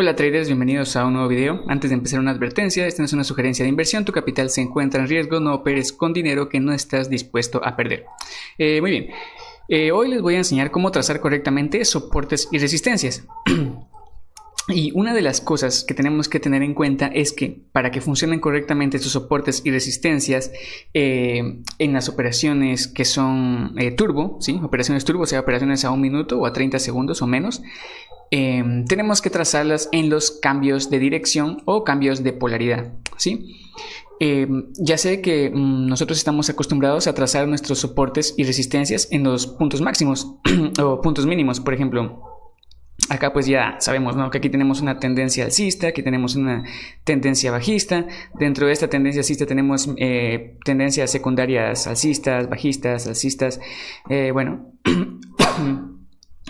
Hola traders, bienvenidos a un nuevo video. Antes de empezar, una advertencia: esta no es una sugerencia de inversión, tu capital se encuentra en riesgo, no operes con dinero que no estás dispuesto a perder. Muy bien, hoy les voy a enseñar cómo trazar correctamente soportes y resistencias. Y una de las cosas que tenemos que tener en cuenta es que para que funcionen correctamente estos soportes y resistencias en las operaciones que son turbo, ¿sí? Operaciones turbo, o sea, operaciones a 1 minuto o a 30 segundos o menos, tenemos que trazarlas en los cambios de dirección o cambios de polaridad, ¿sí? Ya sé que nosotros estamos acostumbrados a trazar nuestros soportes y resistencias en los puntos máximos o puntos mínimos. Por ejemplo, acá pues ya sabemos, ¿no?, que aquí tenemos una tendencia alcista, aquí tenemos una tendencia bajista. Dentro de esta tendencia alcista tenemos tendencias secundarias alcistas, bajistas, alcistas, bueno,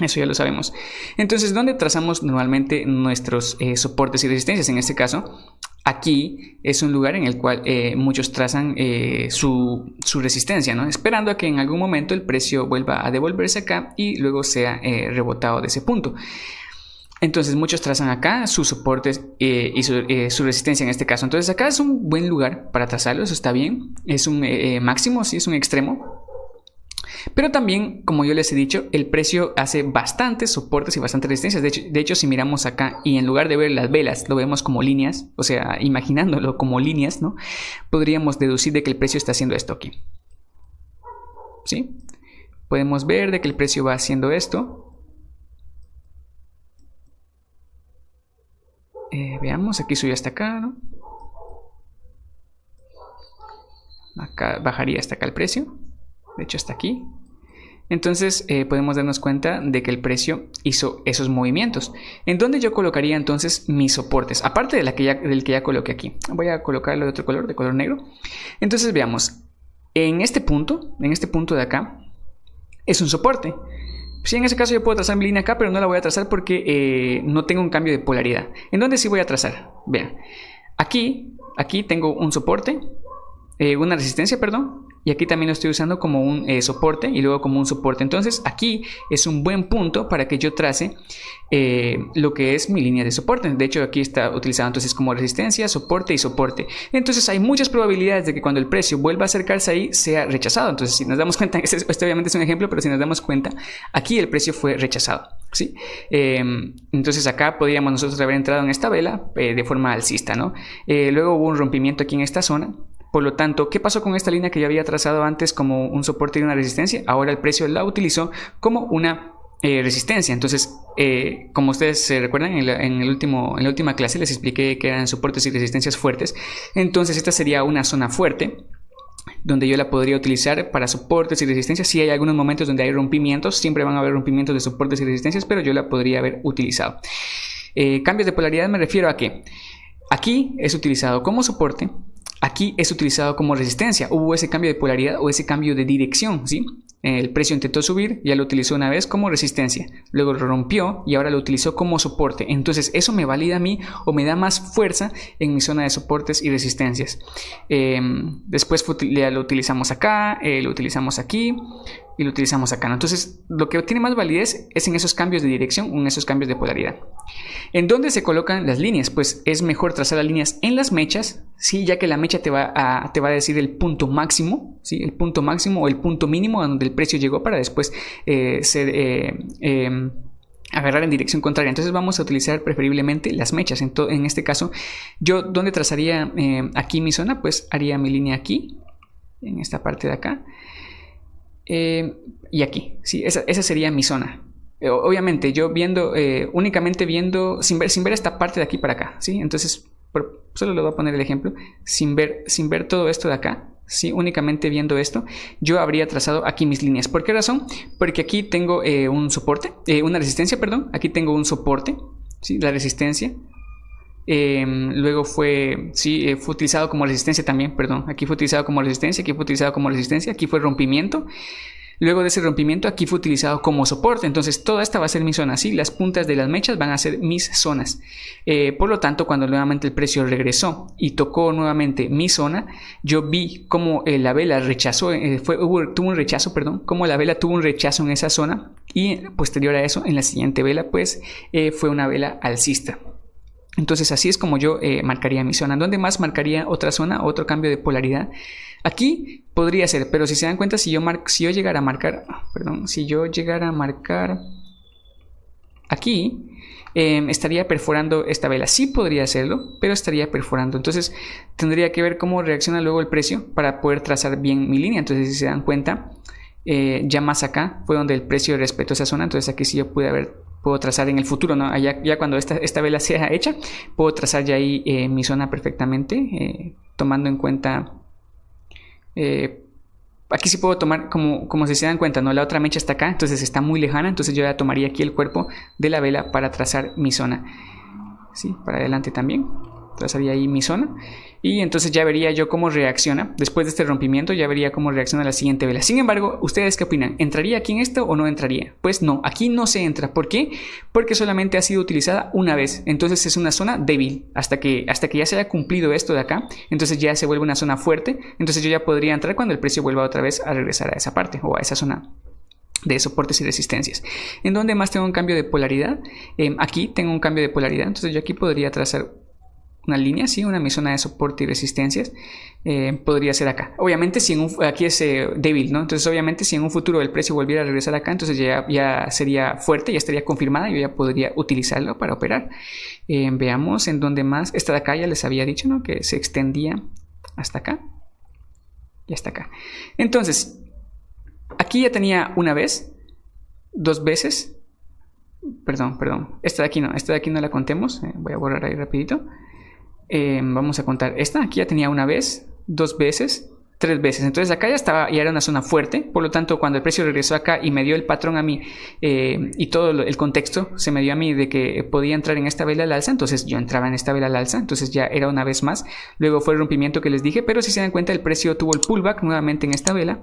eso ya lo sabemos. Entonces, ¿dónde trazamos normalmente nuestros soportes y resistencias? En este caso, aquí es un lugar en el cual muchos trazan su resistencia, ¿no?, esperando a que en algún momento el precio vuelva a devolverse acá y luego sea rebotado de ese punto. Entonces muchos trazan acá sus soportes y su resistencia en este caso. Entonces acá es un buen lugar para trazarlo, eso está bien. Es un máximo, sí, es un extremo. Pero también, como yo les he dicho, el precio hace bastantes soportes y bastantes resistencias. De hecho, si miramos acá y en lugar de ver las velas, lo vemos como líneas, o sea, imaginándolo como líneas, ¿no?, podríamos deducir de que el precio está haciendo esto aquí. ¿Sí? Podemos ver de que el precio va haciendo esto. Veamos, aquí subió hasta acá, ¿no? Acá bajaría hasta acá el precio. De hecho, hasta aquí. Entonces podemos darnos cuenta de que el precio hizo esos movimientos. ¿En dónde yo colocaría entonces mis soportes? Aparte de del que ya coloqué aquí. Voy a colocarlo de otro color, de color negro. Entonces veamos. En este punto de acá, es un soporte. Sí, en ese caso yo puedo trazar mi línea acá, pero no la voy a trazar porque no tengo un cambio de polaridad. ¿En dónde sí voy a trazar? Vean. Aquí tengo un soporte, una resistencia, perdón. Y aquí también lo estoy usando como un soporte y luego como un soporte. Entonces aquí es un buen punto para que yo trace lo que es mi línea de soporte. De hecho, aquí está utilizado entonces como resistencia, soporte y soporte. Entonces hay muchas probabilidades de que cuando el precio vuelva a acercarse ahí sea rechazado. Entonces, si nos damos cuenta, este obviamente es un ejemplo, pero si nos damos cuenta, aquí el precio fue rechazado, ¿sí? Entonces acá podríamos nosotros haber entrado en esta vela de forma alcista, ¿no? Luego hubo un rompimiento aquí en esta zona. Por lo tanto, ¿qué pasó con esta línea que yo había trazado antes como un soporte y una resistencia? Ahora el precio la utilizó como una resistencia. Entonces, como ustedes se recuerdan, en la última clase les expliqué que eran soportes y resistencias fuertes. Entonces, esta sería una zona fuerte, donde yo la podría utilizar para soportes y resistencias. Si hay algunos momentos donde hay rompimientos, siempre van a haber rompimientos de soportes y resistencias, pero yo la podría haber utilizado. Cambios de polaridad me refiero a que aquí es utilizado como soporte, aquí es utilizado como resistencia. Hubo ese cambio de polaridad o ese cambio de dirección, ¿sí? El precio intentó subir, ya lo utilizó una vez como resistencia, luego lo rompió y ahora lo utilizó como soporte. Entonces eso me valida a mí o me da más fuerza en mi zona de soportes y resistencias. Después ya lo utilizamos acá, lo utilizamos aquí y lo utilizamos acá, ¿no? Entonces lo que tiene más validez es en esos cambios de dirección o en esos cambios de polaridad. ¿En dónde se colocan las líneas? Pues es mejor trazar las líneas en las mechas, ¿sí? Ya que la mecha te va a decir el punto máximo, ¿sí? El punto máximo o el punto mínimo a donde el precio llegó para después agarrar en dirección contraria. Entonces vamos a utilizar preferiblemente las mechas. En este caso, yo ¿dónde trazaría aquí mi zona? Pues haría mi línea aquí, en esta parte de acá. Y aquí, ¿sí? Esa sería mi zona. Obviamente yo únicamente viendo, sin ver esta parte de aquí para acá, ¿sí? Entonces solo le voy a poner el ejemplo, sin ver todo esto de acá, ¿sí? Únicamente viendo esto, yo habría trazado aquí mis líneas. ¿Por qué razón? Porque aquí tengo un soporte, una resistencia, perdón. Aquí tengo un soporte, ¿sí? La resistencia. Luego fue utilizado como resistencia también, perdón. Aquí fue utilizado como resistencia, aquí fue utilizado como resistencia, aquí fue rompimiento. Luego de ese rompimiento aquí fue utilizado como soporte. Entonces toda esta va a ser mi zona, ¿sí? Las puntas de las mechas van a ser mis zonas. Por lo tanto, cuando nuevamente el precio regresó y tocó nuevamente mi zona, yo vi cómo la vela rechazó, tuvo un rechazo, perdón, cómo la vela tuvo un rechazo en esa zona, y posterior a eso, en la siguiente vela, pues fue una vela alcista. Entonces así es como yo marcaría mi zona. ¿Dónde más marcaría otra zona, otro cambio de polaridad? Aquí podría ser, pero si se dan cuenta, si yo llegara a marcar, si yo llegara a marcar aquí, estaría perforando esta vela. Sí podría hacerlo, pero estaría perforando. Entonces tendría que ver cómo reacciona luego el precio para poder trazar bien mi línea. Entonces si se dan cuenta, ya más acá fue donde el precio respetó esa zona. Entonces aquí sí yo puedo trazar en el futuro, ¿no? Ya cuando esta vela sea hecha, puedo trazar ya ahí mi zona perfectamente, tomando en cuenta... aquí sí puedo tomar, como si se dan cuenta, ¿no? La otra mecha está acá, entonces está muy lejana, entonces yo ya tomaría aquí el cuerpo de la vela para trazar mi zona. Sí, para adelante también. Trazaría ahí mi zona. Y entonces ya vería yo cómo reacciona. Después de este rompimiento ya vería cómo reacciona la siguiente vela. Sin embargo, ¿ustedes qué opinan? ¿Entraría aquí en esto o no entraría? Pues no, aquí no se entra. ¿Por qué? Porque solamente ha sido utilizada una vez. Entonces es una zona débil. Hasta que ya se haya cumplido esto de acá, entonces ya se vuelve una zona fuerte. Entonces yo ya podría entrar cuando el precio vuelva otra vez a regresar a esa parte o a esa zona de soportes y resistencias. ¿En dónde más tengo un cambio de polaridad? Aquí tengo un cambio de polaridad. Entonces yo aquí podría trazar una línea, sí, mi zona de soporte y resistencias. Podría ser acá. Obviamente si aquí es débil, ¿no? Entonces obviamente si en un futuro el precio volviera a regresar acá, entonces ya sería fuerte, ya estaría confirmada, yo ya podría utilizarlo para operar. Veamos en dónde más. Esta de acá ya les había dicho, ¿no? Que se extendía hasta acá y hasta acá. Entonces aquí ya tenía una vez, dos veces. Perdón. Esta de aquí no la contemos. Voy a borrar ahí rapidito. Vamos a contar esta. Aquí ya tenía una vez, dos veces, tres veces. Entonces acá ya era una zona fuerte. Por lo tanto, cuando el precio regresó acá y me dio el patrón a mí y todo el contexto se me dio a mí de que podía entrar en esta vela al alza, entonces yo entraba en esta vela al alza. Entonces ya era una vez más. Luego fue el rompimiento que les dije, pero si se dan cuenta el precio tuvo el pullback nuevamente en esta vela.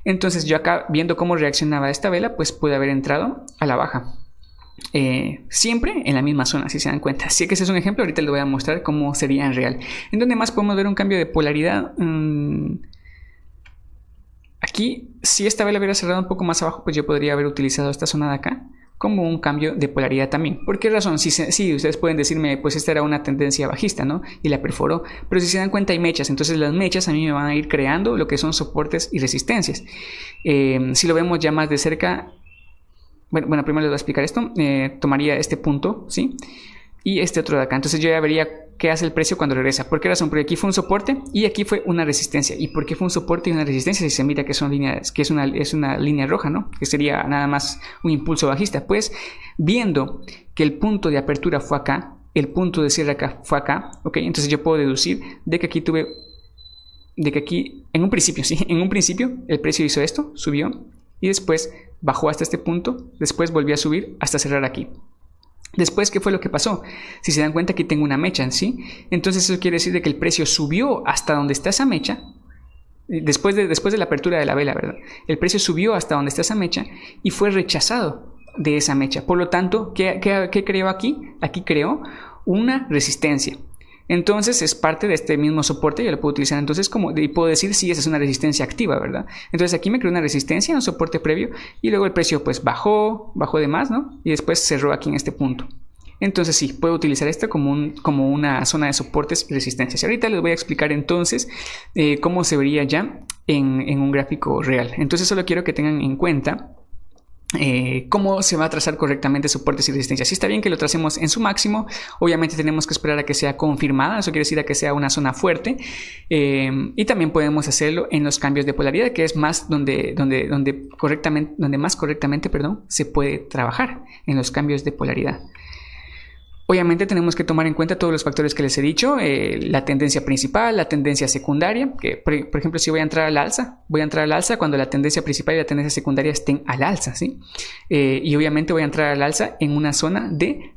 Entonces yo acá viendo cómo reaccionaba esta vela, pues pude haber entrado a la baja. Siempre en la misma zona, si se dan cuenta. Así que ese es un ejemplo, ahorita les voy a mostrar cómo sería en real. ¿En dónde más podemos ver un cambio de polaridad? Aquí, si esta vela hubiera cerrado un poco más abajo, pues yo podría haber utilizado esta zona de acá como un cambio de polaridad también. ¿Por qué razón? Sí, ustedes pueden decirme, pues esta era una tendencia bajista, ¿no? Y la perforó. Pero si se dan cuenta hay mechas, entonces las mechas a mí me van a ir creando lo que son soportes y resistencias. Si lo vemos ya más de cerca... Bueno, primero les voy a explicar esto. Tomaría este punto, ¿sí? Y este otro de acá. Entonces yo ya vería qué hace el precio cuando regresa. ¿Por qué razón? Porque aquí fue un soporte y aquí fue una resistencia. ¿Y por qué fue un soporte y una resistencia? Si se mira que son líneas, que es una línea roja, ¿no? Que sería nada más un impulso bajista. Pues viendo que el punto de apertura fue acá, el punto de cierre acá fue acá, ¿ok? Entonces yo puedo deducir de que aquí, en un principio, ¿sí? En un principio el precio hizo esto, subió y después bajó hasta este punto, después volvió a subir hasta cerrar aquí. Después, ¿qué fue lo que pasó? Si se dan cuenta, aquí tengo una mecha, ¿sí? Entonces eso quiere decir de que el precio subió hasta donde está esa mecha, después de la apertura de la vela, ¿verdad? El precio subió hasta donde está esa mecha y fue rechazado de esa mecha. Por lo tanto, ¿qué creó aquí? Aquí creó una resistencia. Entonces es parte de este mismo soporte, yo lo puedo utilizar entonces y puedo decir si esa es una resistencia activa, ¿verdad? Entonces aquí me creó una resistencia, un soporte previo y luego el precio pues bajó de más, ¿no? Y después cerró aquí en este punto. Entonces sí, puedo utilizar esto como una zona de soportes y resistencias. Y ahorita les voy a explicar entonces cómo se vería ya en un gráfico real. Entonces solo quiero que tengan en cuenta cómo se va a trazar correctamente soportes y resistencias. Si está bien que lo tracemos en su máximo, obviamente tenemos que esperar a que sea confirmada, eso quiere decir a que sea una zona fuerte, y también podemos hacerlo en los cambios de polaridad, que es más donde más correctamente se puede trabajar en los cambios de polaridad. Obviamente tenemos que tomar en cuenta todos los factores que les he dicho, la tendencia principal, la tendencia secundaria, que por ejemplo si voy a entrar al alza cuando la tendencia principal y la tendencia secundaria estén al alza, ¿sí? Y obviamente voy a entrar al alza en una zona de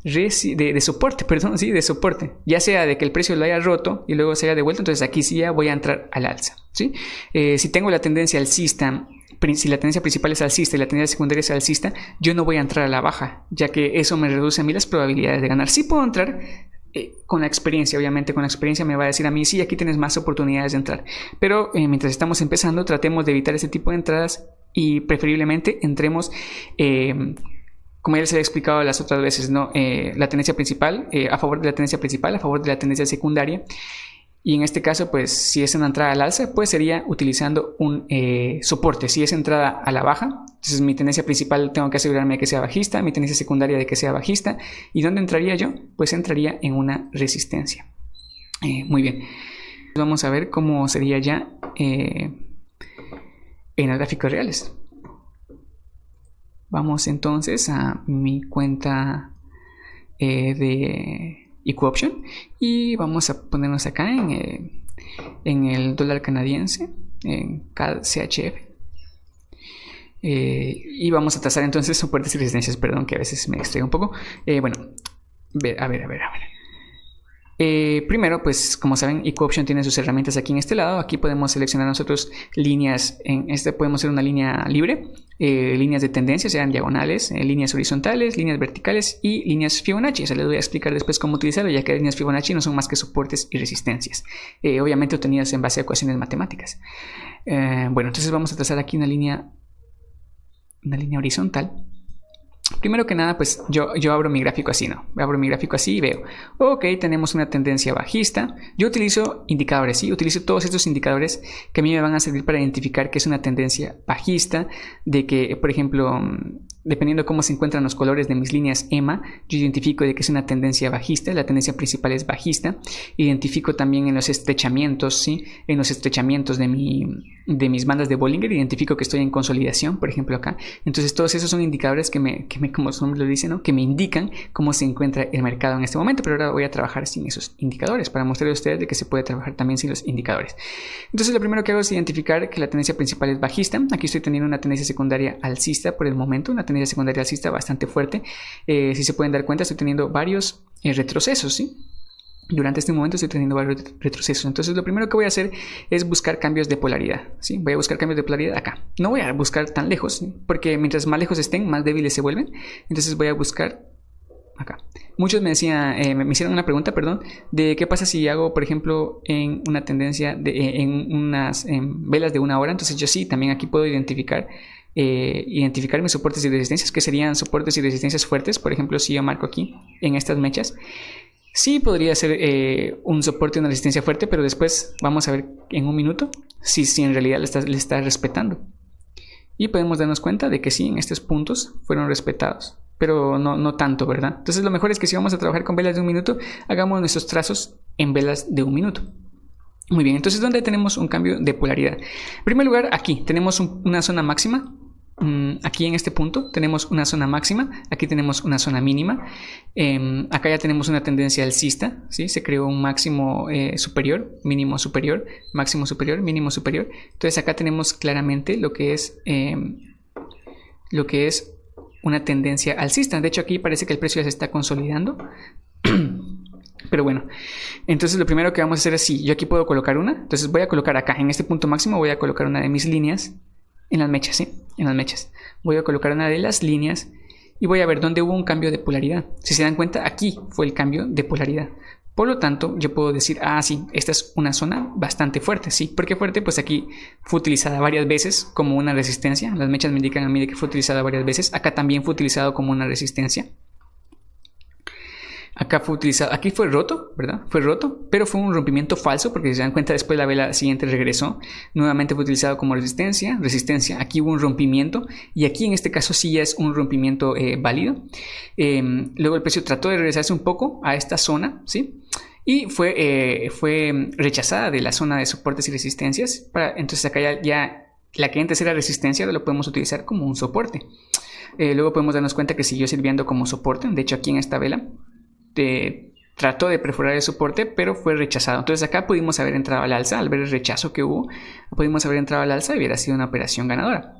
soporte, ¿sí? De soporte, ya sea de que el precio lo haya roto y luego se haya devuelto, entonces aquí sí ya voy a entrar al alza, ¿sí? Si tengo la tendencia alcista, si la tendencia principal es alcista y la tendencia secundaria es alcista, yo no voy a entrar a la baja, ya que eso me reduce a mí las probabilidades de ganar. Sí puedo entrar con la experiencia, obviamente con la experiencia me va a decir a mí, sí, aquí tienes más oportunidades de entrar. Pero mientras estamos empezando, tratemos de evitar ese tipo de entradas y preferiblemente entremos como ya les había explicado las otras veces, ¿no? La tendencia principal, a favor de la tendencia principal, a favor de la tendencia secundaria. Y en este caso, pues si es una entrada al alza, pues sería utilizando un soporte. Si es entrada a la baja, entonces mi tendencia principal tengo que asegurarme de que sea bajista, mi tendencia secundaria de que sea bajista. ¿Y dónde entraría yo? Pues entraría en una resistencia. Muy bien. Vamos a ver cómo sería ya en los gráficos reales. Vamos entonces a mi cuenta de EquOption y vamos a ponernos acá en el dólar canadiense, en CAD-CHF, y vamos a trazar entonces soportes y resistencias. Perdón que a veces me distraigo un poco. Bueno, a ver. Primero, pues como saben, EquOption tiene sus herramientas aquí en este lado. Aquí podemos seleccionar nosotros líneas. En este podemos hacer una línea libre, líneas de tendencia, sean diagonales, líneas horizontales, líneas verticales y líneas Fibonacci. Se les voy a explicar después cómo utilizarlo, ya que las líneas Fibonacci no son más que soportes y resistencias, obviamente obtenidas en base a ecuaciones matemáticas. Bueno, entonces vamos a trazar aquí una línea horizontal. Primero que nada, pues yo abro mi gráfico así, ¿no? Abro mi gráfico así y veo, ok, tenemos una tendencia bajista. Yo utilizo indicadores, ¿sí? Utilizo todos estos indicadores que a mí me van a servir para identificar que es una tendencia bajista, de que, por ejemplo, dependiendo cómo se encuentran los colores de mis líneas EMA, yo identifico de que es una tendencia bajista, la tendencia principal es bajista. Identifico también en los estrechamientos, ¿sí? En los estrechamientos de mis bandas de Bollinger, identifico que estoy en consolidación, por ejemplo acá. Entonces todos esos son indicadores que como su nombre lo dice, ¿no? Que me indican cómo se encuentra el mercado en este momento, pero ahora voy a trabajar sin esos indicadores para mostrarles a ustedes de que se puede trabajar también sin los indicadores. Entonces lo primero que hago es identificar que la tendencia principal es bajista. Aquí estoy teniendo una tendencia secundaria alcista por el momento, una tendencia secundaria alcista bastante fuerte. Si se pueden dar cuenta, estoy teniendo varios retrocesos, ¿sí? Durante este momento estoy teniendo varios retrocesos. Entonces lo primero que voy a hacer es buscar cambios de polaridad, ¿sí? Voy a buscar cambios de polaridad acá. No voy a buscar tan lejos, ¿sí? Porque mientras más lejos estén, más débiles se vuelven. Entonces voy a buscar acá. Muchos me decían, me hicieron una pregunta, perdón, de qué pasa si hago, por ejemplo, en una tendencia, en unas velas de 1 hora. Entonces yo sí, también aquí puedo identificar mis soportes y resistencias, que serían soportes y resistencias fuertes. Por ejemplo, si yo marco aquí en estas mechas, sí podría ser un soporte y una resistencia fuerte, pero después vamos a ver en un minuto si en realidad le está respetando. Y podemos darnos cuenta de que sí, en estos puntos fueron respetados, pero no tanto, ¿verdad? Entonces lo mejor es que si vamos a trabajar con velas de 1 minuto, hagamos nuestros trazos en velas de 1 minuto. Muy bien, entonces ¿dónde tenemos un cambio de polaridad? En primer lugar, aquí tenemos una zona máxima. Aquí en este punto tenemos una zona máxima, aquí tenemos una zona mínima, acá ya tenemos una tendencia alcista, ¿sí? Se creó un máximo superior, mínimo superior, máximo superior, mínimo superior. Entonces acá tenemos claramente lo que es una tendencia alcista. De hecho aquí parece que el precio ya se está consolidando. Pero bueno, entonces lo primero que vamos a hacer es, si yo aquí puedo colocar una, entonces voy a colocar acá en este punto máximo, voy a colocar una de mis líneas en las mechas, ¿sí? En las mechas. Voy a colocar una de las líneas y voy a ver dónde hubo un cambio de polaridad. Si se dan cuenta, aquí fue el cambio de polaridad. Por lo tanto, yo puedo decir, sí, esta es una zona bastante fuerte, ¿sí? ¿Por qué fuerte? Pues aquí fue utilizada varias veces como una resistencia. Las mechas me indican a mí de que fue utilizada varias veces. Acá también fue utilizado como una resistencia. Acá fue utilizado, aquí fue roto, ¿verdad? Fue roto, pero fue un rompimiento falso, porque si se dan cuenta, después la vela siguiente regresó. Nuevamente fue utilizado como resistencia. Aquí hubo un rompimiento, y aquí en este caso sí ya es un rompimiento válido. Luego el precio trató de regresarse un poco a esta zona, ¿sí? Y fue rechazada de la zona de soportes y resistencias. Entonces acá ya la que antes era resistencia, ahora lo podemos utilizar como un soporte. Luego podemos darnos cuenta que siguió sirviendo como soporte. De hecho, aquí en esta vela trató de perforar el soporte, pero fue rechazado. Entonces acá pudimos haber entrado al alza. Al ver el rechazo que hubo, pudimos haber entrado al alza y hubiera sido una operación ganadora.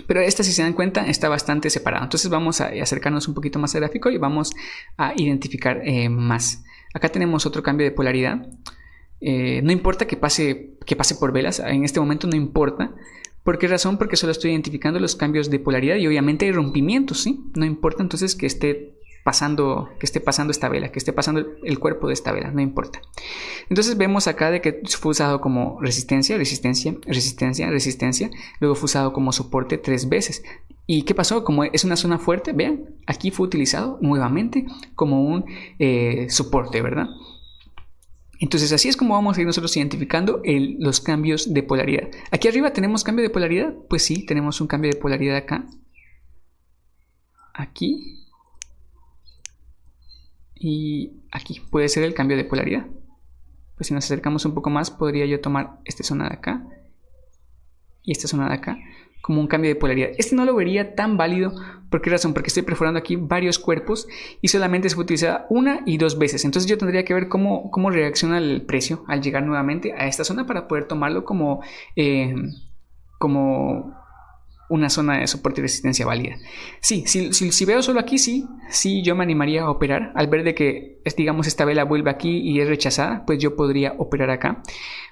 Pero esta, si se dan cuenta, está bastante separada. Entonces vamos a acercarnos un poquito más al gráfico y vamos a identificar más. Acá tenemos otro cambio de polaridad. No importa que pase por velas. En este momento no importa. ¿Por qué razón? Porque solo estoy identificando los cambios de polaridad y obviamente hay rompimientos, ¿sí? No importa entonces que esté esté pasando esta vela, que esté pasando el cuerpo de esta vela, no importa. Entonces vemos acá de que fue usado como resistencia, resistencia, resistencia, resistencia, luego fue usado como soporte 3 veces. ¿Y qué pasó? Como es una zona fuerte, vean, aquí fue utilizado nuevamente como un soporte, ¿verdad? Entonces así es como vamos a ir nosotros identificando los cambios de polaridad. Aquí arriba tenemos cambio de polaridad, pues sí, tenemos un cambio de polaridad acá, aquí y aquí puede ser el cambio de polaridad. Pues si nos acercamos un poco más, podría yo tomar esta zona de acá y esta zona de acá como un cambio de polaridad. Este no lo vería tan válido. ¿Por qué razón? Porque estoy perforando aquí varios cuerpos y solamente se fue utilizada 1 y 2 veces. Entonces yo tendría que ver cómo reacciona el precio al llegar nuevamente a esta zona para poder tomarlo como una zona de soporte y resistencia válida. Sí, si veo solo aquí, sí, yo me animaría a operar. Al ver de que, digamos, esta vela vuelve aquí y es rechazada, pues yo podría operar acá,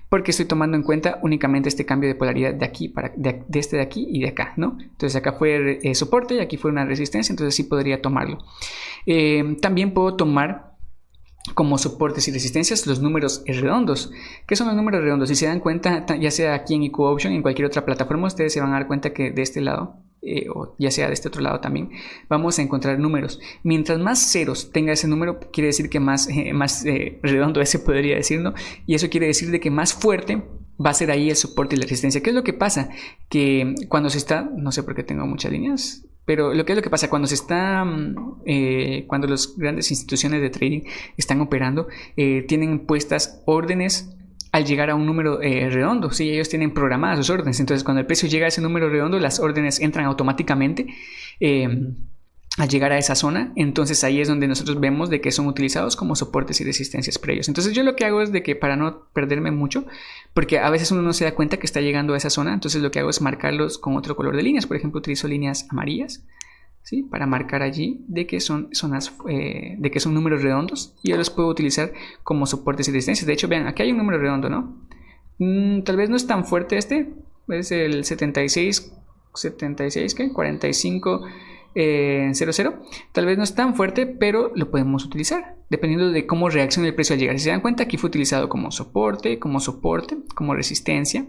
porque estoy tomando en cuenta únicamente este cambio de polaridad de aquí, de este de aquí y de acá, ¿no? Entonces acá fue soporte y aquí fue una resistencia, entonces sí podría tomarlo. También puedo tomar como soportes y resistencias los números redondos. ¿Qué son los números redondos? Si se dan cuenta, ya sea aquí en IQ Option, en cualquier otra plataforma, ustedes se van a dar cuenta que de este lado, o ya sea de este otro lado también, vamos a encontrar números. Mientras más ceros tenga ese número, quiere decir que más redondo ese podría decir, ¿no? Y eso quiere decir de que más fuerte va a ser ahí el soporte y la resistencia. ¿Qué es lo que pasa? Que cuando se está, no sé por qué tengo muchas líneas, pero lo que pasa cuando se está, cuando las grandes instituciones de trading están operando, tienen puestas órdenes al llegar a un número redondo. Sí, ellos tienen programadas sus órdenes. Entonces, cuando el precio llega a ese número redondo, las órdenes entran automáticamente al llegar a esa zona. Entonces ahí es donde nosotros vemos de que son utilizados como soportes y resistencias previos. Entonces yo lo que hago es de que, para no perderme mucho, porque a veces uno no se da cuenta que está llegando a esa zona, entonces lo que hago es marcarlos con otro color de líneas. Por ejemplo, utilizo líneas amarillas, ¿sí? Para marcar allí de que son zonas, de que son números redondos, y yo los puedo utilizar como soportes y resistencias. De hecho, vean, aquí hay un número redondo, ¿no? Tal vez no es tan fuerte este, es el 76, ¿qué? 45 00. Tal vez no es tan fuerte, pero lo podemos utilizar dependiendo de cómo reacciona el precio al llegar. Si se dan cuenta, aquí fue utilizado como soporte, como resistencia.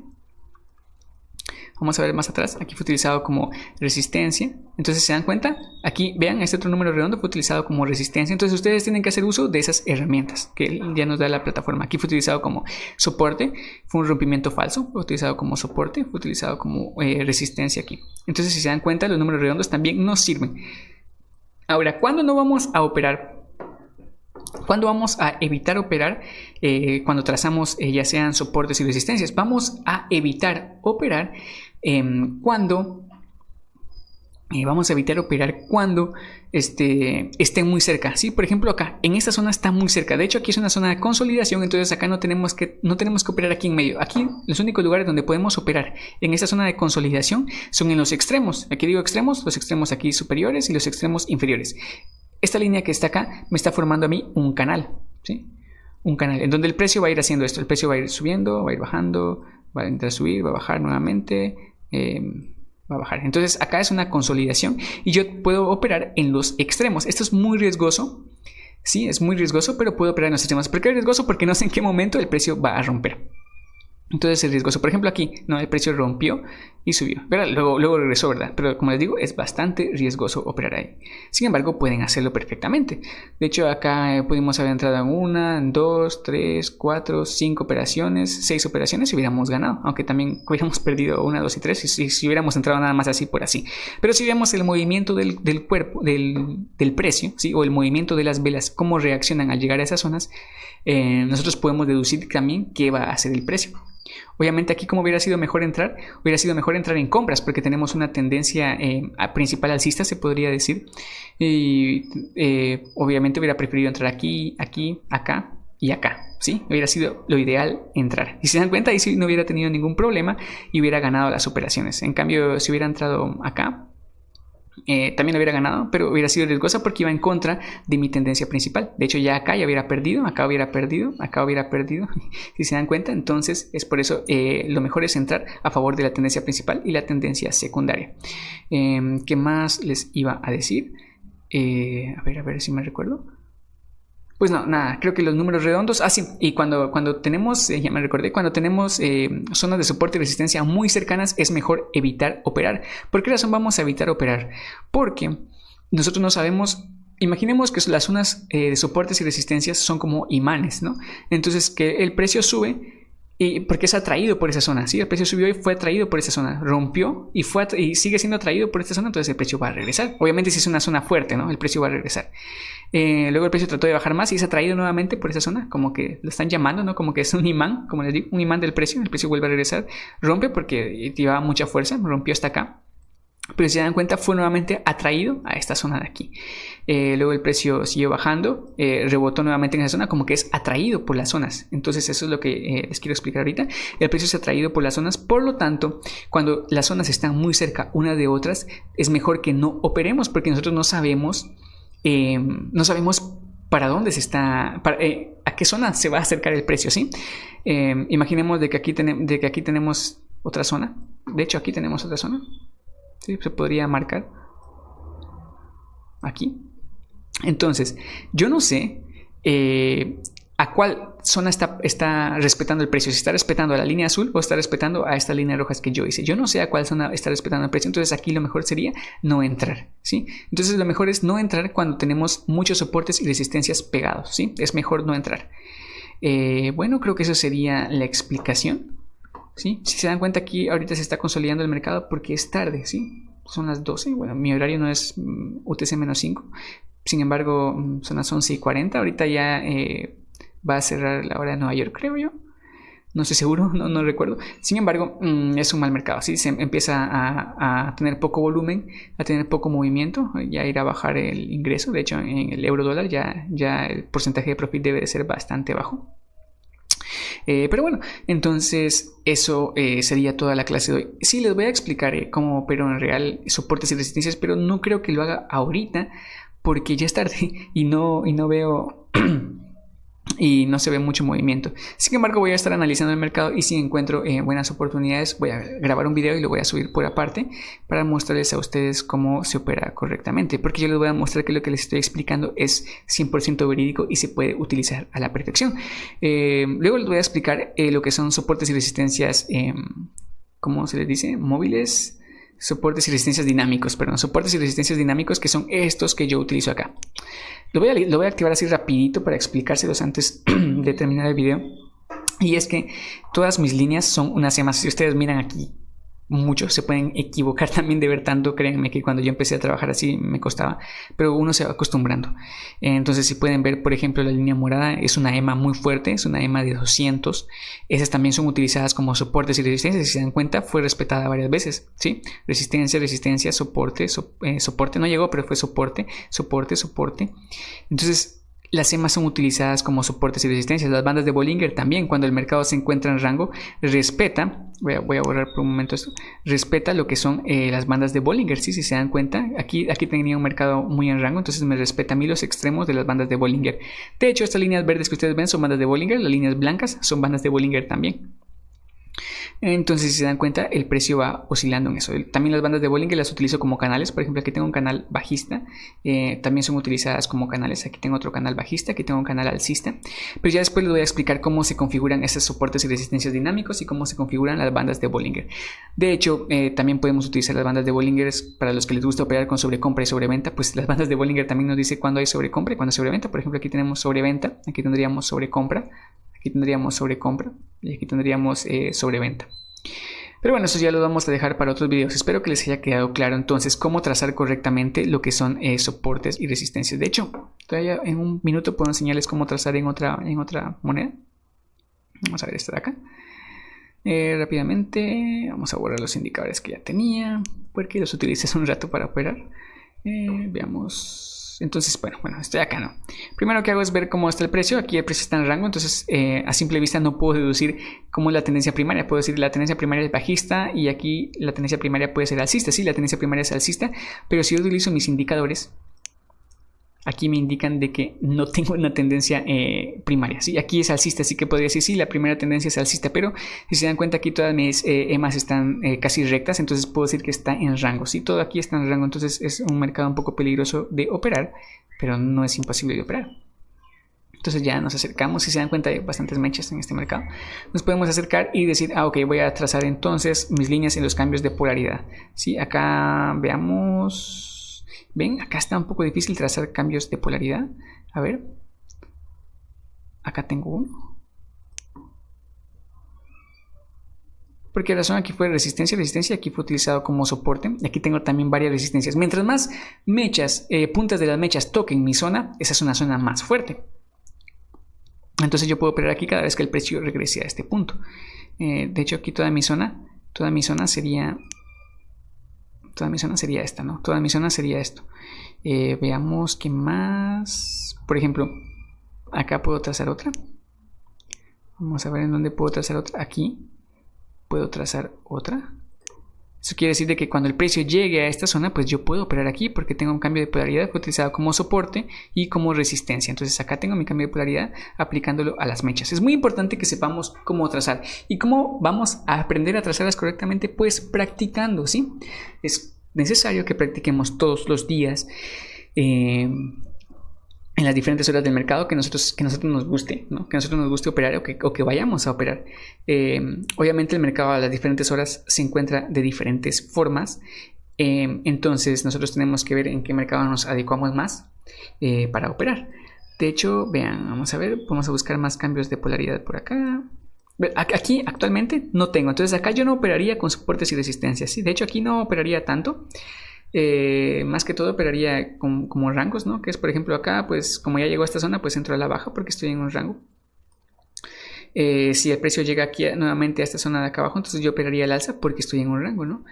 Vamos a ver más atrás, aquí fue utilizado como resistencia. Entonces se dan cuenta, aquí vean, este otro número redondo fue utilizado como resistencia. Entonces ustedes tienen que hacer uso de esas herramientas que ya nos da la plataforma. Aquí fue utilizado como soporte, fue un rompimiento falso, fue utilizado como soporte, fue utilizado como resistencia aquí. Entonces si se dan cuenta, los números redondos también nos sirven. Ahora, ¿cuándo no vamos a operar? ¿Cuándo vamos a evitar operar? Cuando trazamos ya sean soportes y resistencias. Vamos a evitar operar cuando estén muy cerca, ¿sí? Por ejemplo, acá en esta zona está muy cerca. De hecho, aquí es una zona de consolidación, entonces acá no tenemos que operar aquí en medio. Aquí los únicos lugares donde podemos operar en esta zona de consolidación son en los extremos. Aquí digo extremos, los extremos aquí superiores y los extremos inferiores. Esta línea que está acá me está formando a mí un canal, ¿sí? Un canal en donde el precio va a ir haciendo esto. El precio va a ir subiendo, va a ir bajando, va a entrar a subir, va a bajar nuevamente, va a bajar. Entonces acá es una consolidación y yo puedo operar en los extremos. Esto es muy riesgoso, sí, es muy riesgoso, pero puedo operar en los extremos. ¿Por qué es riesgoso? Porque no sé en qué momento el precio va a romper. Entonces es riesgoso. Por ejemplo, aquí no, el precio rompió y subió, ¿verdad? Luego regresó, ¿verdad? Pero como les digo, es bastante riesgoso operar ahí. Sin embargo, pueden hacerlo perfectamente. De hecho, acá pudimos haber entrado en 1, 2, 3, 4, 5 operaciones, 6 operaciones y hubiéramos ganado. Aunque también hubiéramos perdido 1, 2 y 3 si hubiéramos entrado nada más así por así. Pero si vemos el movimiento del cuerpo, del precio, ¿sí? O el movimiento de las velas, cómo reaccionan al llegar a esas zonas, nosotros podemos deducir también qué va a hacer el precio. Obviamente aquí como hubiera sido mejor entrar en compras porque tenemos una tendencia principal alcista, se podría decir, y obviamente hubiera preferido entrar aquí, aquí, acá y acá, ¿sí? Hubiera sido lo ideal entrar, y si se dan cuenta ahí sí no hubiera tenido ningún problema y hubiera ganado las operaciones. En cambio, si hubiera entrado acá, también lo hubiera ganado, pero hubiera sido riesgosa porque iba en contra de mi tendencia principal. De hecho, ya acá ya hubiera perdido, acá hubiera perdido, acá hubiera perdido. Si se dan cuenta, entonces es por eso lo mejor es entrar a favor de la tendencia principal y la tendencia secundaria. ¿Qué más les iba a decir? A ver si me recuerdo. Pues no, nada, creo que los números redondos. Ah, sí, y cuando tenemos, ya me recordé, cuando tenemos zonas de soporte y resistencia muy cercanas, es mejor evitar operar. ¿Por qué razón vamos a evitar operar? Porque nosotros no sabemos. Imaginemos que las zonas de soportes y resistencias son como imanes, ¿no? Entonces, que el precio sube. Y porque es atraído por esa zona, ¿sí? El precio subió y fue atraído por esa zona, rompió y y sigue siendo atraído por esta zona, entonces el precio va a regresar. Obviamente si es una zona fuerte, ¿no? El precio va a regresar. Luego el precio trató de bajar más y es atraído nuevamente por esa zona, como que lo están llamando, ¿no? Como que es un imán, como les digo, un imán del precio. El precio vuelve a regresar, rompe porque llevaba mucha fuerza, rompió hasta acá. Pero si se dan cuenta fue nuevamente atraído a esta zona de aquí. Luego el precio siguió bajando, rebotó nuevamente en esa zona, como que es atraído por las zonas. Entonces eso es lo que les quiero explicar ahorita. El precio es atraído por las zonas, por lo tanto cuando las zonas están muy cerca unas de otras es mejor que no operemos porque nosotros no sabemos para dónde se está, a qué zona se va a acercar el precio, ¿sí? Imaginemos de que aquí tenemos otra zona. De hecho aquí tenemos otra zona. ¿Sí? Se podría marcar aquí. Entonces, yo no sé a cuál zona está respetando el precio. Si está respetando a la línea azul o está respetando a estas líneas rojas que yo hice. Yo no sé a cuál zona está respetando el precio. Entonces aquí lo mejor sería no entrar, ¿sí? Entonces lo mejor es no entrar cuando tenemos muchos soportes y resistencias pegados, ¿sí? Es mejor no entrar. Bueno, creo que eso sería la explicación. ¿Sí? Si se dan cuenta aquí ahorita se está consolidando el mercado porque es tarde, ¿sí? Son las 12, bueno, mi horario no es UTC-5, sin embargo son las 11:40, ahorita ya va a cerrar la hora de Nueva York, creo yo, no estoy seguro, no recuerdo, sin embargo es un mal mercado, ¿sí? Se empieza a tener poco volumen, a tener poco movimiento, ya irá a bajar el ingreso, de hecho en el euro dólar ya el porcentaje de profit debe de ser bastante bajo. Pero bueno, entonces eso sería toda la clase de hoy. Sí, les voy a explicar cómo opero en real soportes y resistencias, pero no creo que lo haga ahorita porque ya es tarde y no veo y no se ve mucho movimiento. Sin embargo, voy a estar analizando el mercado y si encuentro buenas oportunidades voy a grabar un video y lo voy a subir por aparte para mostrarles a ustedes cómo se opera correctamente, porque yo les voy a mostrar que lo que les estoy explicando es 100% verídico y se puede utilizar a la perfección. Luego les voy a explicar lo que son soportes y resistencias, ¿cómo se les dice? Móviles, soportes y resistencias dinámicos, perdón, soportes y resistencias dinámicos que son estos que yo utilizo acá. Lo voy a activar así rapidito para explicárselos antes de terminar el video. Y es que todas mis líneas son unas EMAs. Si ustedes miran aquí, muchos se pueden equivocar también de ver tanto. Créanme que cuando yo empecé a trabajar así me costaba, pero uno se va acostumbrando. Entonces si pueden ver, por ejemplo, la línea morada es una EMA muy fuerte, es una EMA de 200. Esas también son utilizadas como soportes y resistencias. Si se dan cuenta, fue respetada varias veces, ¿sí? Resistencia, soporte, soporte no llegó, pero fue soporte. Entonces las EMAs son utilizadas como soportes y resistencias. Las bandas de Bollinger también, cuando el mercado se encuentra en rango, respeta, voy a borrar por un momento esto, respeta lo que son las bandas de Bollinger, ¿sí? Si se dan cuenta, aquí tenía un mercado muy en rango, entonces me respeta a mí los extremos de las bandas de Bollinger. De hecho, estas líneas verdes que ustedes ven son bandas de Bollinger, las líneas blancas son bandas de Bollinger también. Entonces si se dan cuenta el precio va oscilando en eso. También las bandas de Bollinger las utilizo como canales. Por ejemplo aquí tengo un canal bajista, también son utilizadas como canales. Aquí tengo otro canal bajista, aquí tengo un canal alcista. Pero ya después les voy a explicar cómo se configuran esos soportes y resistencias dinámicos y cómo se configuran las bandas de Bollinger. De hecho también podemos utilizar las bandas de Bollinger para los que les gusta operar con sobrecompra y sobreventa. Pues las bandas de Bollinger también nos dice cuándo hay sobrecompra y cuándo hay sobreventa. Por ejemplo aquí tenemos sobreventa, aquí tendríamos sobrecompra, aquí tendríamos sobrecompra y aquí tendríamos sobreventa. Pero bueno, eso ya lo vamos a dejar para otros videos. Espero que les haya quedado claro entonces cómo trazar correctamente lo que son soportes y resistencias. De hecho, todavía en un minuto puedo enseñarles cómo trazar en otra moneda. Vamos a ver esta de acá. Rápidamente vamos a borrar los indicadores que ya tenía porque los utilicé hace un rato para operar. Veamos. Entonces, bueno, estoy acá, ¿no? Primero que hago es ver cómo está el precio. Aquí el precio está en rango, entonces a simple vista no puedo deducir cómo es la tendencia primaria. Puedo decir la tendencia primaria es bajista y aquí la tendencia primaria puede ser alcista. Sí, la tendencia primaria es alcista, pero si yo utilizo mis indicadores, aquí me indican de que no tengo una tendencia primaria, ¿sí? Aquí es alcista, así que podría decir sí, la primera tendencia es alcista, pero si se dan cuenta aquí todas mis EMAs están casi rectas, entonces puedo decir que está en rango, ¿sí? Todo aquí está en rango, entonces es un mercado un poco peligroso de operar, pero no es imposible de operar. Entonces ya nos acercamos, si se dan cuenta hay bastantes mechas en este mercado, nos podemos acercar y decir, ok, voy a trazar entonces mis líneas en los cambios de polaridad, ¿sí? Acá veamos, ven, acá está un poco difícil trazar cambios de polaridad, a ver, acá tengo uno, porque la zona aquí fue resistencia, aquí fue utilizado como soporte, y aquí tengo también varias resistencias. Mientras más mechas, puntas de las mechas toquen mi zona, esa es una zona más fuerte. Entonces yo puedo operar aquí cada vez que el precio regrese a este punto. De hecho aquí toda mi zona sería esta, ¿no? Toda mi zona sería esto. Veamos qué más. Por ejemplo, acá puedo trazar otra. Vamos a ver en dónde puedo trazar otra. Aquí puedo trazar otra. Eso quiere decir de que cuando el precio llegue a esta zona, pues yo puedo operar aquí porque tengo un cambio de polaridad utilizado como soporte y como resistencia. Entonces acá tengo mi cambio de polaridad aplicándolo a las mechas. Es muy importante que sepamos cómo trazar. ¿Y cómo vamos a aprender a trazarlas correctamente? Pues practicando, ¿sí? Es necesario que practiquemos todos los días en las diferentes horas del mercado que nosotros nos guste, ¿no? Que nosotros nos guste operar o que vayamos a operar. Obviamente el mercado a las diferentes horas se encuentra de diferentes formas, entonces nosotros tenemos que ver en qué mercado nos adecuamos más para operar. De hecho, vean, vamos a ver, vamos a buscar más cambios de polaridad por acá. Aquí actualmente no tengo, entonces acá yo no operaría con soportes y resistencias, ¿sí? De hecho aquí no operaría tanto. Más que todo operaría como rangos, ¿no? Que es por ejemplo acá, pues como ya llegó a esta zona, pues entro a la baja porque estoy en un rango. Si el precio llega aquí nuevamente a esta zona de acá abajo, entonces yo operaría al alza porque estoy en un rango, ¿no?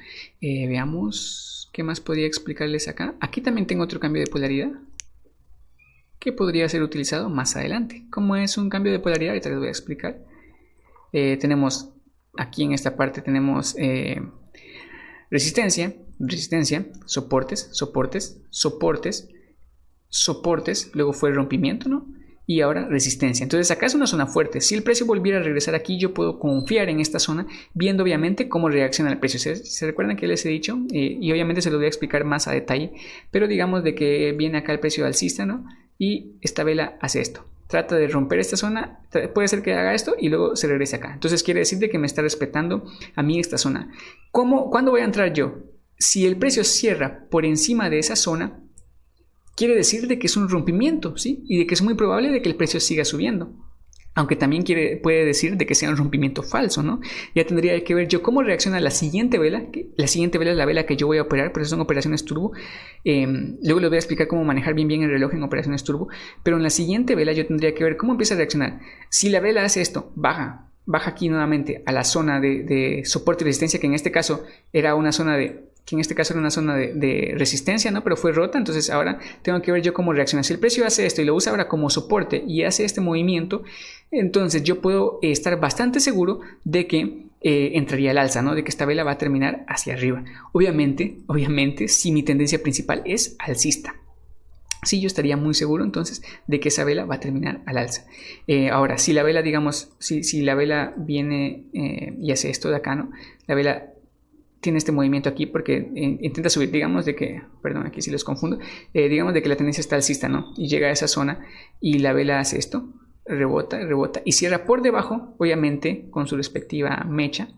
Veamos qué más podría explicarles acá. Aquí también tengo otro cambio de polaridad que podría ser utilizado más adelante. ¿Cómo es un cambio de polaridad? Ahorita les voy a explicar. Tenemos aquí en esta parte tenemos resistencia, soportes, luego fue rompimiento, ¿no? Y ahora resistencia. Entonces acá es una zona fuerte. Si el precio volviera a regresar aquí, yo puedo confiar en esta zona, viendo obviamente cómo reacciona el precio. ¿Se recuerdan que les he dicho? Y obviamente se lo voy a explicar más a detalle, pero digamos de que viene acá el precio alcista, ¿no? Y esta vela hace esto. Trata de romper esta zona, puede ser que haga esto y luego se regrese acá. Entonces quiere decir de que me está respetando a mí esta zona. ¿Cuándo voy a entrar yo? Si el precio cierra por encima de esa zona, quiere decir de que es un rompimiento, ¿sí? Y de que es muy probable de que el precio siga subiendo. Aunque también puede decir de que sea un rompimiento falso, ¿no? Ya tendría que ver yo cómo reacciona la siguiente vela. La siguiente vela es la vela que yo voy a operar, por eso son operaciones turbo. Luego les voy a explicar cómo manejar bien el reloj en operaciones turbo. Pero en la siguiente vela yo tendría que ver cómo empieza a reaccionar. Si la vela hace esto, baja aquí nuevamente a la zona de soporte y resistencia, que en este caso era una zona de resistencia, ¿no? Pero fue rota, entonces ahora tengo que ver yo cómo reacciona. Si el precio hace esto y lo usa ahora como soporte y hace este movimiento, entonces yo puedo estar bastante seguro de que entraría al alza, ¿no? De que esta vela va a terminar hacia arriba. Obviamente, si mi tendencia principal es alcista. Sí, yo estaría muy seguro entonces de que esa vela va a terminar al alza. Ahora, si la vela, digamos, si la vela viene y hace esto de acá, ¿no? La vela tiene este movimiento aquí porque intenta subir, digamos de que, perdón, aquí sí los confundo, digamos de que la tendencia está alcista, ¿no? Y llega a esa zona y la vela hace esto, rebota y cierra por debajo, obviamente con su respectiva mecha.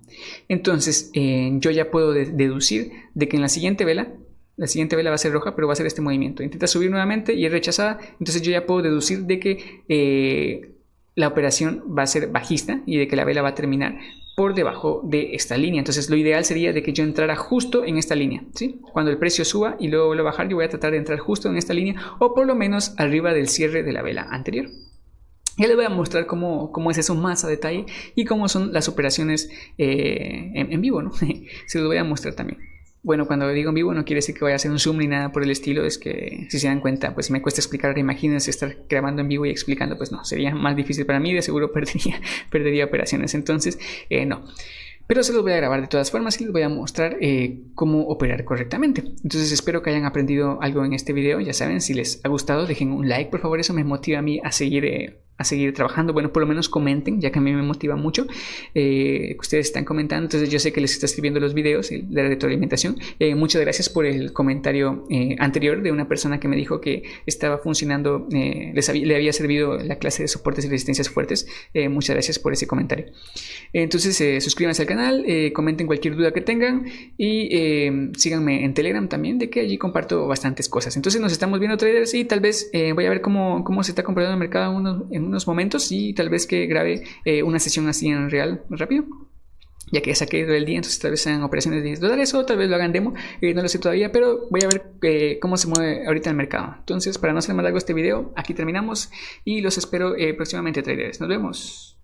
Entonces yo ya puedo deducir de que en la siguiente vela va a ser roja, pero va a ser este movimiento. Intenta subir nuevamente y es rechazada, entonces yo ya puedo deducir de que la operación va a ser bajista y de que la vela va a terminar por debajo de esta línea. Entonces lo ideal sería de que yo entrara justo en esta línea, ¿sí? Cuando el precio suba y luego vuelva a bajar, yo voy a tratar de entrar justo en esta línea o por lo menos arriba del cierre de la vela anterior. Ya les voy a mostrar cómo es eso más a detalle y cómo son las operaciones en vivo, ¿no? Se los voy a mostrar también. Bueno, cuando digo en vivo no quiere decir que vaya a hacer un zoom ni nada por el estilo, es que si se dan cuenta, pues me cuesta explicar. Imagínense estar grabando en vivo y explicando, pues no, sería más difícil para mí, de seguro perdería operaciones, entonces no. pero se los voy a grabar de todas formas y les voy a mostrar cómo operar correctamente. Entonces espero que hayan aprendido algo en este video. Ya saben, si les ha gustado, dejen un like, por favor, eso me motiva a mí a seguir trabajando. Bueno, por lo menos comenten, ya que a mí me motiva mucho que ustedes están comentando. Entonces yo sé que les está escribiendo los videos de la retroalimentación. Muchas gracias por el comentario anterior de una persona que me dijo que estaba funcionando, le había servido la clase de soportes y resistencias fuertes. Muchas gracias por ese comentario. Entonces suscríbanse al canal, comenten cualquier duda que tengan y síganme en Telegram también, de que allí comparto bastantes cosas. Entonces nos estamos viendo, traders, y tal vez voy a ver cómo se está comportando el mercado en unos momentos, y tal vez que grabe una sesión así en real rápido, ya que ya saqué del día. Entonces tal vez sean operaciones de $10 o tal vez lo hagan demo, no lo sé todavía, pero voy a ver cómo se mueve ahorita el mercado. Entonces, para no hacer más largo este video, aquí terminamos y los espero próximamente, traders. Nos vemos.